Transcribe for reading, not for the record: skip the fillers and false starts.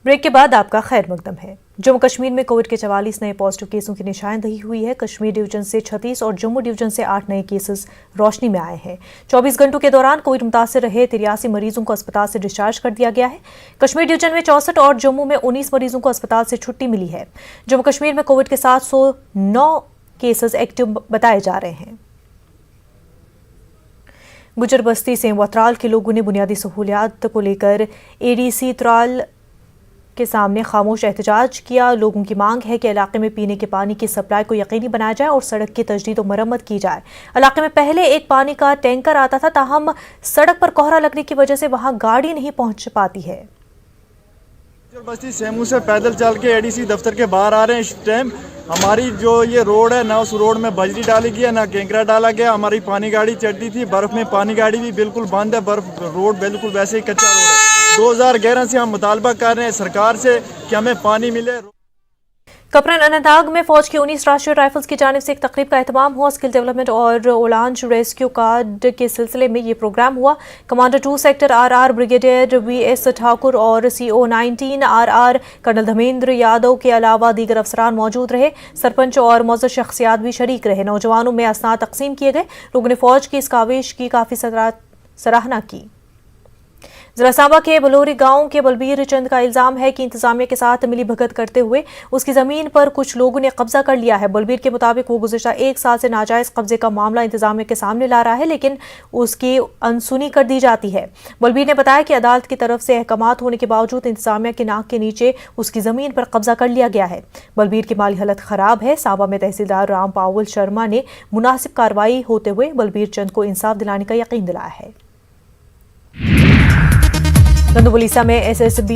Break के बाद आपका खैर मकदम है। जम्मू कश्मीर में कोविड के 44 नए पॉजिटिव केसों की निशानदही हुई है। कश्मीर डिवीजन से 36 और जम्मू डिवीजन से 8 नए केसेस रोशनी में आए हैं। 24 घंटों के दौरान कोविड मुतासिर रहे 83 मरीजों को अस्पताल से डिस्चार्ज कर दिया गया है। कश्मीर डिवीजन में 64 और जम्मू में 19 मरीजों को अस्पताल से छुट्टी मिली है। जम्मू कश्मीर में कोविड के 709 केसेस एक्टिव बताए जा रहे हैं। गुजर बस्ती से वत्राल के लोगों ने बुनियादी सहूलियात को लेकर एडीसी त्राल के सामने खामोश एहतजाज किया। लोगों की मांग है कि इलाके में पीने के पानी की सप्लाई को यकीनी बनाया जाए और सड़क की तजदीद और मरम्मत की जाए। इलाके में पहले एक पानी का टैंकर आता था, ताहम सड़क पर कोहरा लगने की वजह से वहां गाड़ी नहीं पहुंच पाती है। बस्ती सेमू से पैदल चल के एडीसी दफ्तर के बाहर आ रहे हैं। इस टाइम हमारी जो ये रोड है ना, उस रोड में बजरी डाली गई है ना केंकरा डाला गया। हमारी पानी गाड़ी चढ़ती थी, बर्फ में पानी गाड़ी भी बिल्कुल बंद है। बर्फ रोड बिल्कुल वैसे ही कच्चा रोड है। 2011 से हम मुतालबा कर रहे हैं सरकार से कि हमें पानी मिले। कपरन अनंतनाग में फौज की 19 राष्ट्रीय राइफल्स की जानिब से एक तकरीब का एहतमाम हुआ। स्किल डेवलपमेंट और ओलांच रेस्क्यू कार्ड के सिलसिले में ये प्रोग्राम हुआ। Commander 2 sector RR brigadier VS Thakur और CO-19 RR colonel Dharmendra Yadav के अलावा दीगर अफसरान मौजूद रहे। सरपंच और मौजूद शख्सियात भी शरीक रहे। नौजवानों में असनाद तकसीम किए गए। लोगों ने फौज की इस काविश की काफ़ी सराहना की। जिला सांबा के बलोरी गांव के बलबीर चंद का इल्जाम है कि इंतजामिया के साथ मिली भगत करते हुए उसकी जमीन पर कुछ लोगों ने कब्जा कर लिया है। बलबीर के मुताबिक वो गुज़िश्ता 1 साल से नाजायज कब्जे का मामला इंतजामिया के सामने ला रहा है, लेकिन उसकी अनसुनी कर दी जाती है। बलबीर ने बताया कि अदालत की तरफ से अहकामात होने के बावजूद इंतजामिया के नाक के नीचे उसकी जमीन पर कब्जा कर लिया गया है। बलबीर की माली हालत खराब है। सांबा में तहसीलदार राम पावल शर्मा ने मुनासिब कार्रवाई होते हुए बलबीर चंद को इंसाफ दिलाने का यकीन दिलाया है। गंदोबलीसा में SSB